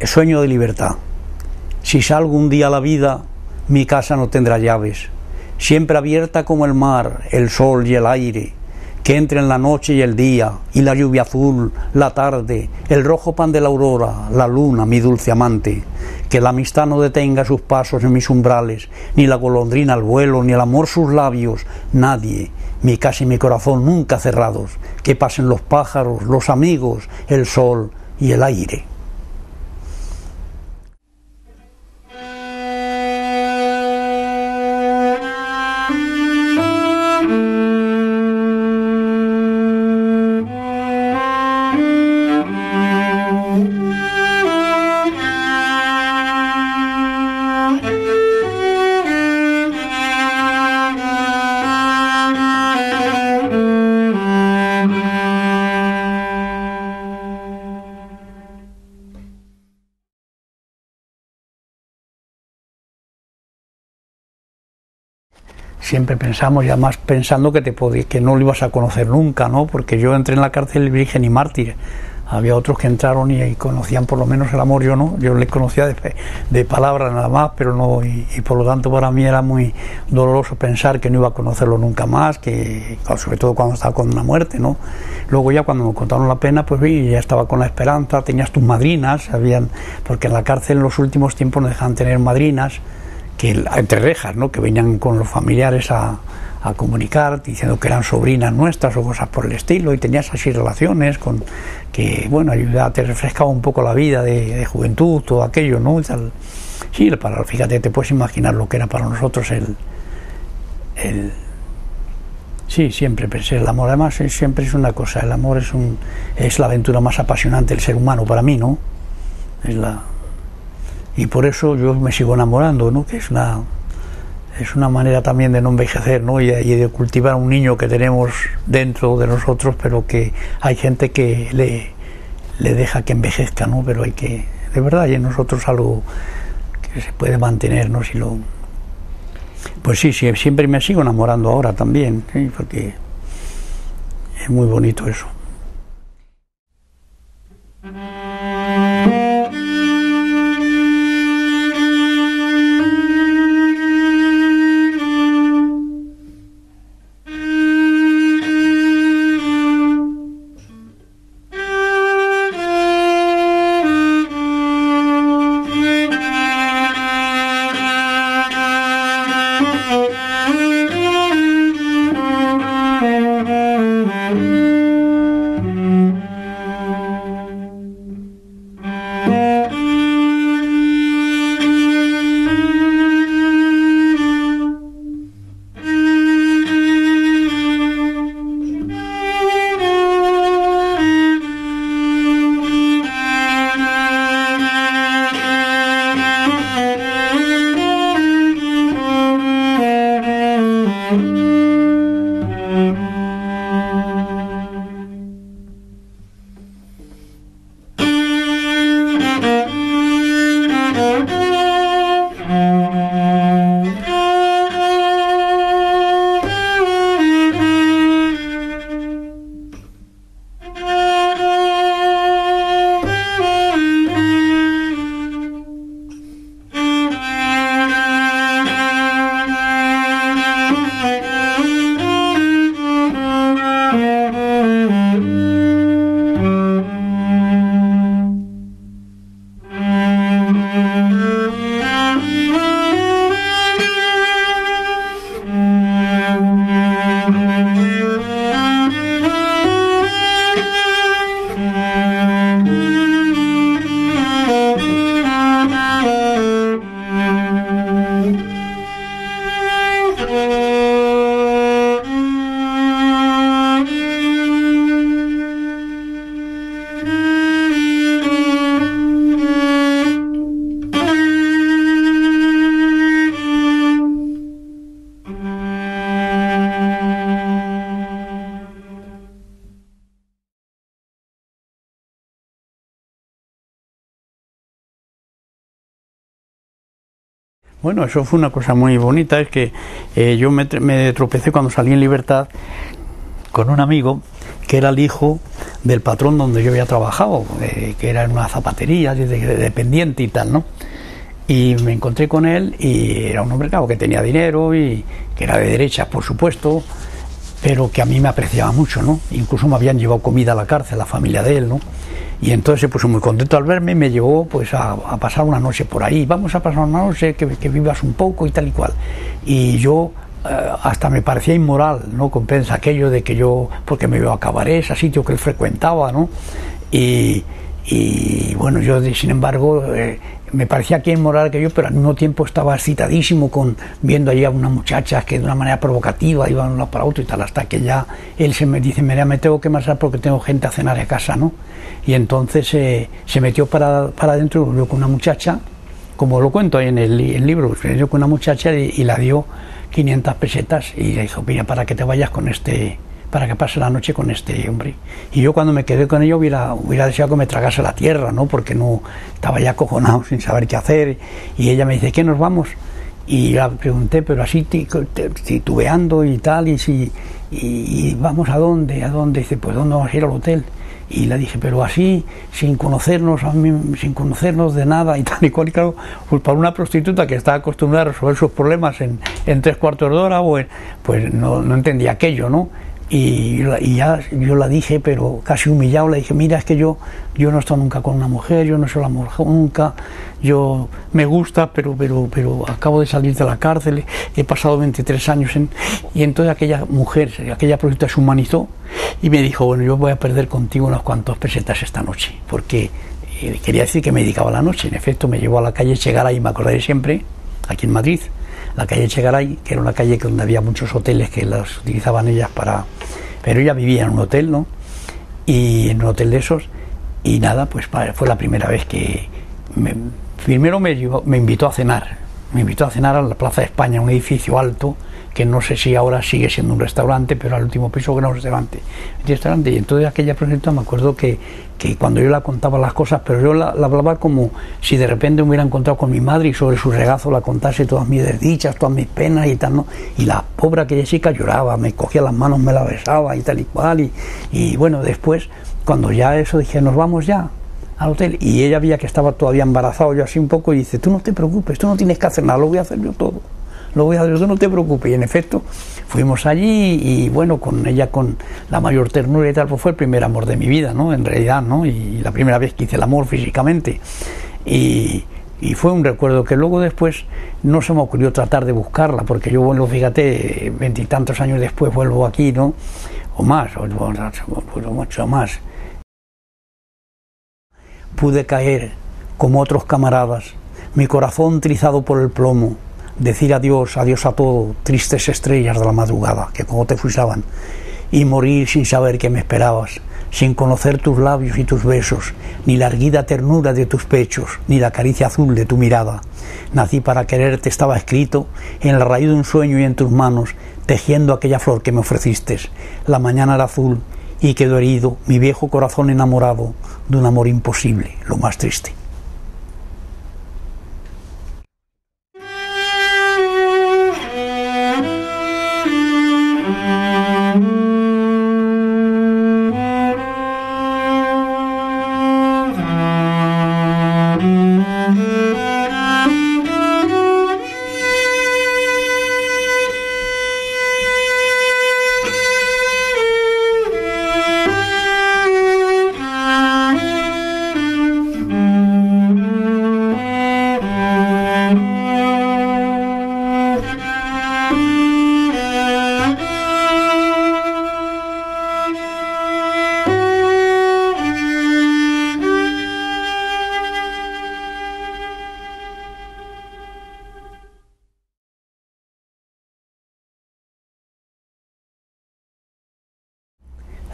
Sueño de libertad. Si salgo un día a la vida, mi casa no tendrá llaves, siempre abierta como el mar, el sol y el aire. que entren la noche y el día, y la lluvia azul, la tarde, el rojo pan de la aurora, la luna, mi dulce amante, que la amistad no detenga sus pasos en mis umbrales, ni la golondrina al vuelo, ni el amor sus labios, nadie, mi casa y mi corazón nunca cerrados, que pasen los pájaros, los amigos, el sol y el aire. Siempre pensamos, y además pensando que no lo ibas a conocer nunca, ¿no? Porque yo entré en la cárcel virgen y mártir. Había otros que entraron y conocían por lo menos el amor, yo no. Yo le conocía de palabras nada más, pero no, y por lo tanto para mí era muy doloroso pensar que no iba a conocerlo nunca más, que sobre todo cuando estaba con una muerte, ¿no? Luego ya cuando me contaron la pena, pues vi, ya estaba con la esperanza, tenías tus madrinas, porque en la cárcel en los últimos tiempos no dejaban tener madrinas, que entre rejas, ¿no? Que venían con los familiares a comunicar diciendo que eran sobrinas nuestras o cosas por el estilo, y tenías así relaciones con que, bueno, te refrescaba un poco la vida de juventud, todo aquello, ¿no? Y tal. Sí, fíjate, te puedes imaginar lo que era para nosotros sí, siempre pensé el amor. Además siempre es una cosa, el amor es la aventura más apasionante del ser humano para mí, ¿no? Y por eso yo me sigo enamorando, ¿no? Que es una manera también de no envejecer, ¿no? Y de cultivar un niño que tenemos dentro de nosotros, pero que hay gente que le deja que envejezca, ¿no? Pero de verdad hay en nosotros algo que se puede mantener, ¿no? Pues sí, siempre me sigo enamorando ahora también, ¿sí? Porque es muy bonito eso. Bueno, eso fue una cosa muy bonita, es que yo me tropecé cuando salí en libertad con un amigo que era el hijo del patrón donde yo había trabajado, que era en una zapatería, dependiente y tal, ¿no? Y me encontré con él y era un hombre, claro, que tenía dinero y que era de derechas, por supuesto, pero que a mí me apreciaba mucho, ¿no? Incluso me habían llevado comida a la cárcel, la familia de él, ¿no? Y entonces se puso muy contento al verme y me llevó pues a pasar una noche por ahí. Vamos a pasar una noche, que vivas un poco y tal y cual. Y yo hasta me parecía inmoral, ¿no? Compensa aquello de que yo, porque me iba a cabarets, a sitio que él frecuentaba, ¿no? Y bueno, yo sin embargo me parecía que inmoral que yo, pero al mismo tiempo estaba excitadísimo viendo allí a unas muchachas que de una manera provocativa iban de un lado para otro y tal, hasta que ya él me dice, mira, me tengo que marchar porque tengo gente a cenar a casa, ¿no? Y entonces se metió para adentro con una muchacha, como lo cuento ahí en el libro, se metió con una muchacha y la dio 500 pesetas y le dijo, mira, para que te vayas con para que pase la noche con este hombre. Y yo cuando me quedé con ella hubiera deseado que me tragase la tierra, ¿no? Porque no estaba ya acojonado sin saber qué hacer. Y ella me dice, ¿qué nos vamos? Y la pregunté, pero así titubeando y tal, y vamos ¿a dónde? ¿A dónde? Dice, pues ¿dónde vamos a ir al hotel? Y le dije, pero así, sin conocernos de nada y tal y cual, y claro, pues para una prostituta que está acostumbrada a resolver sus problemas en 3/4 de hora, pues no entendía aquello, ¿no? Y ya yo la dije, pero casi humillado, le dije, mira, es que yo no he estado nunca con una mujer, yo no soy la mujer nunca, yo me gusta, pero acabo de salir de la cárcel, he pasado 23 años y entonces aquella mujer, aquella prostituta se humanizó y me dijo, bueno, yo voy a perder contigo unas cuantas pesetas esta noche, porque quería decir que me dedicaba la noche. En efecto, me llevó a la calle Chegaray, me acordaré siempre, aquí en Madrid, la calle Chegaray, que era una calle donde había muchos hoteles que las utilizaban ellas pero ella vivía en un hotel, ¿no? Y en un hotel de esos, y nada, pues fue la primera vez que primero me invitó a cenar a la Plaza de España, un edificio alto, que no sé si ahora sigue siendo un restaurante, pero al último piso era un restaurante. Y entonces aquella prostituta, me acuerdo que cuando yo la contaba las cosas, pero yo la hablaba como si de repente me hubiera encontrado con mi madre y sobre su regazo la contase todas mis desdichas, todas mis penas y tal, ¿no? Y la pobre aquella chica lloraba, me cogía las manos, me la besaba y tal y cual, y bueno, después, cuando ya eso dije, nos vamos ya al hotel, y ella veía que estaba todavía embarazado, yo así un poco, y dice, tú no te preocupes, tú no tienes que hacer nada, lo voy a hacer yo todo. Lo voy a hacer, tú no te preocupes. Y en efecto, fuimos allí y bueno, con ella con la mayor ternura y tal, pues fue el primer amor de mi vida, ¿no? En realidad, ¿no? Y la primera vez que hice el amor físicamente. Y fue un recuerdo que luego después no se me ocurrió tratar de buscarla, porque yo, bueno, fíjate, 20 y tantos años después vuelvo aquí, ¿no? O más, o mucho más. Pude caer como otros camaradas, mi corazón trizado por el plomo, decir adiós, adiós a todo, tristes estrellas de la madrugada que como te fuisaban, y morir sin saber que me esperabas, sin conocer tus labios y tus besos, ni la erguida ternura de tus pechos, ni la caricia azul de tu mirada. Nací para quererte, estaba escrito en la raíz de un sueño y en tus manos, tejiendo aquella flor que me ofreciste. La mañana era azul y quedó herido mi viejo corazón enamorado de un amor imposible, lo más triste.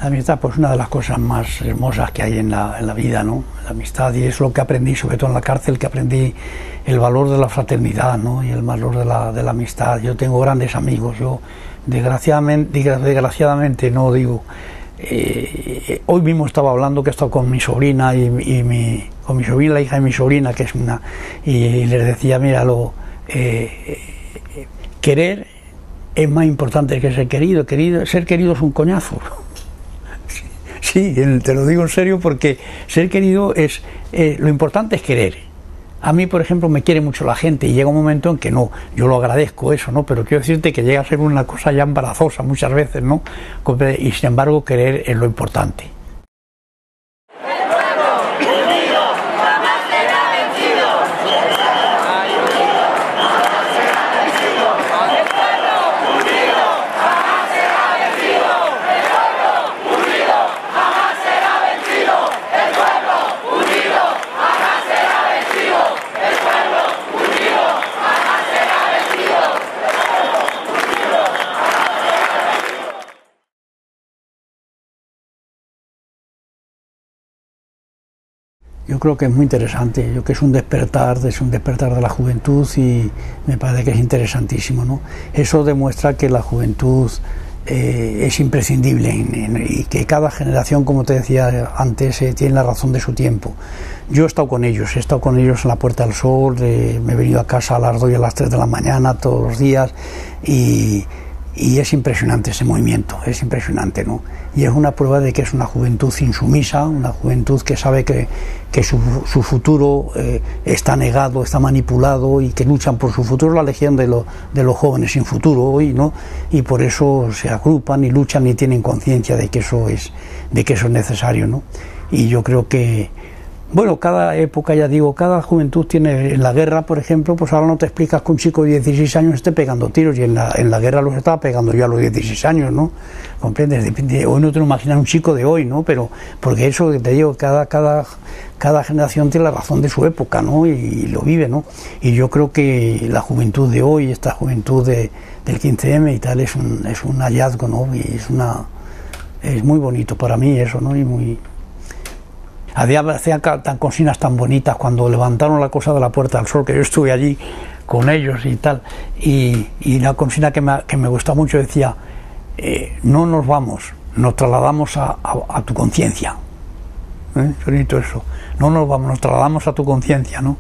La amistad, pues una de las cosas más hermosas que hay en la vida, ¿no? La amistad, y es lo que aprendí, sobre todo en la cárcel, que aprendí el valor de la fraternidad, ¿no? Y el valor de la amistad. Yo tengo grandes amigos, yo desgraciadamente no digo, hoy mismo estaba hablando que he estado con mi sobrina con mi sobrina, la hija de mi sobrina, que es y les decía, míralo, querer es más importante que ser querido. Ser querido es un coñazo. Sí, te lo digo en serio, porque ser querido lo importante es querer, A mí, por ejemplo, me quiere mucho la gente y llega un momento en que no, yo lo agradezco eso, ¿no? Pero quiero decirte que llega a ser una cosa ya embarazosa muchas veces, ¿no? Y sin embargo, querer es lo importante. Yo creo que es muy interesante, yo creo que es un despertar de la juventud y me parece que es interesantísimo, ¿no? Eso demuestra que la juventud es imprescindible y que cada generación, como te decía antes, tiene la razón de su tiempo. Yo he estado con ellos en la Puerta del Sol, me he venido a casa a las 2 y a las 3 de la mañana todos los días y es impresionante ese movimiento, es impresionante, ¿no? Y es una prueba de que es una juventud insumisa, una juventud que sabe que su futuro está negado, está manipulado y que luchan por su futuro, la legión de los jóvenes sin futuro hoy, ¿no? Y por eso se agrupan y luchan y tienen conciencia de que eso es necesario, ¿no? Y yo creo que, bueno, cada época, ya digo, cada juventud tiene, en la guerra, por ejemplo, pues ahora no te explicas que un chico de 16 años esté pegando tiros y en la guerra los estaba pegando yo a los 16 años, ¿no? ¿Comprendes? Hoy no te lo imaginas un chico de hoy, ¿no? Pero, porque eso que te digo, cada generación tiene la razón de su época, ¿no? Y lo vive, ¿no? Y yo creo que la juventud de hoy, esta juventud del 15M y tal, es un hallazgo, ¿no? Y es muy bonito para mí eso, ¿no? Y muy... Hacían consignas tan bonitas cuando levantaron la cosa de la Puerta del Sol, que yo estuve allí con ellos y tal, y la consigna que me gustó mucho decía, no nos vamos, nos trasladamos a tu conciencia. Bonito eso, no nos vamos, nos trasladamos a tu conciencia, ¿no?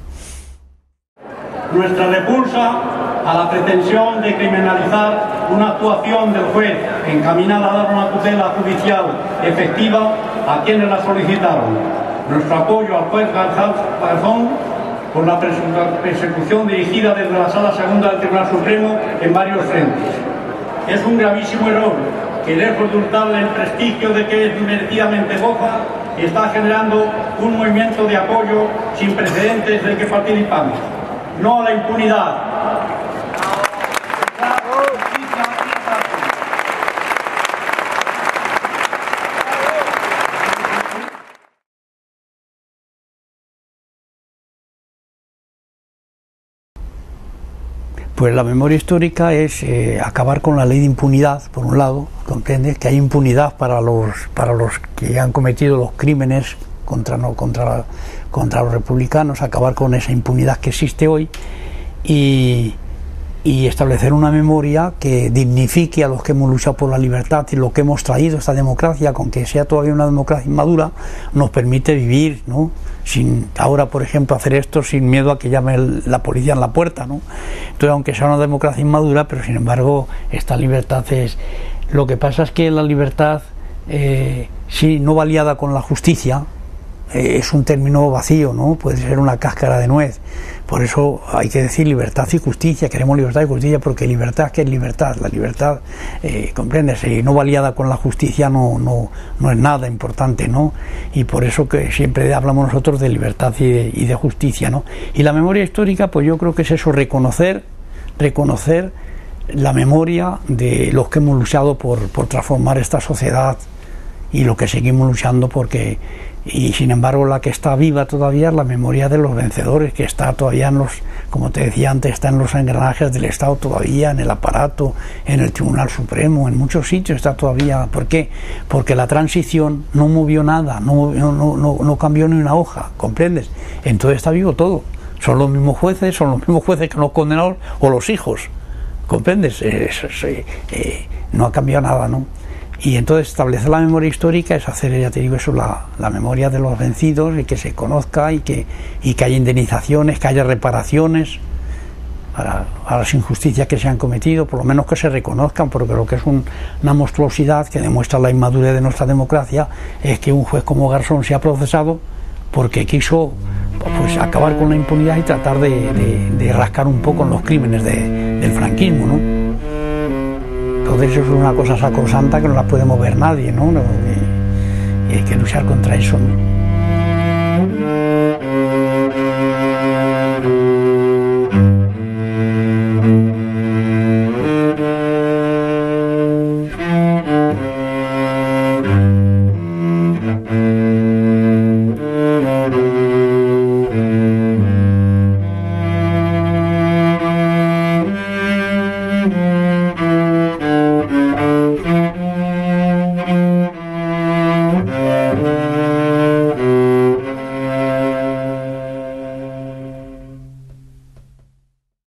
Nuestra repulsa a la pretensión de criminalizar una actuación del juez encaminada a dar una tutela judicial efectiva a quienes la solicitaron. Nuestro apoyo al juez Garzón por la persecución dirigida desde la Sala Segunda del Tribunal Supremo en varios frentes. Es un gravísimo error que, lejos de hurtarle el prestigio de que es merecidamente goza, está generando un movimiento de apoyo sin precedentes del que participamos. No a la impunidad. Pues la memoria histórica es acabar con la ley de impunidad, por un lado, ¿comprendes? Que hay impunidad para los que han cometido los crímenes contra los republicanos, acabar con esa impunidad que existe hoy y establecer una memoria que dignifique a los que hemos luchado por la libertad y lo que hemos traído esta democracia, con que sea todavía una democracia inmadura, nos permite vivir, ¿no? Sin ahora, por ejemplo, hacer esto sin miedo a que llame la policía en la puerta, ¿no? Entonces, aunque sea una democracia inmadura, pero sin embargo esta libertad es... Lo que pasa es que la libertad, si no va liada con la justicia, es un término vacío, ¿no? Puede ser una cáscara de nuez. Por eso hay que decir libertad y justicia. Queremos libertad y justicia porque libertad, ¿qué es libertad? La libertad, comprendes, si no va liada con la justicia no es nada importante, ¿no? Y por eso que siempre hablamos nosotros de libertad y de justicia, ¿no? Y la memoria histórica, pues yo creo que es eso, reconocer la memoria de los que hemos luchado por transformar esta sociedad y lo que seguimos luchando porque... Y sin embargo la que está viva todavía es la memoria de los vencedores, que está todavía como te decía antes, está en los engranajes del Estado todavía, en el aparato, en el Tribunal Supremo, en muchos sitios está todavía. ¿Por qué? Porque la transición no movió nada, no cambió ni una hoja, ¿comprendes? Entonces está vivo todo. Son los mismos jueces que nos condenaron, o los hijos, ¿comprendes? No ha cambiado nada, ¿no? Y entonces establecer la memoria histórica es hacer, ya te digo eso, la memoria de los vencidos y que se conozca y que haya indemnizaciones, que haya reparaciones a las injusticias que se han cometido, por lo menos que se reconozcan, porque lo que es una monstruosidad que demuestra la inmadurez de nuestra democracia es que un juez como Garzón se ha procesado porque quiso pues acabar con la impunidad y tratar de rascar un poco en los crímenes del franquismo, ¿no? Entonces eso es una cosa sacrosanta que no la puede mover nadie, ¿no? Y hay que luchar contra eso, ¿no?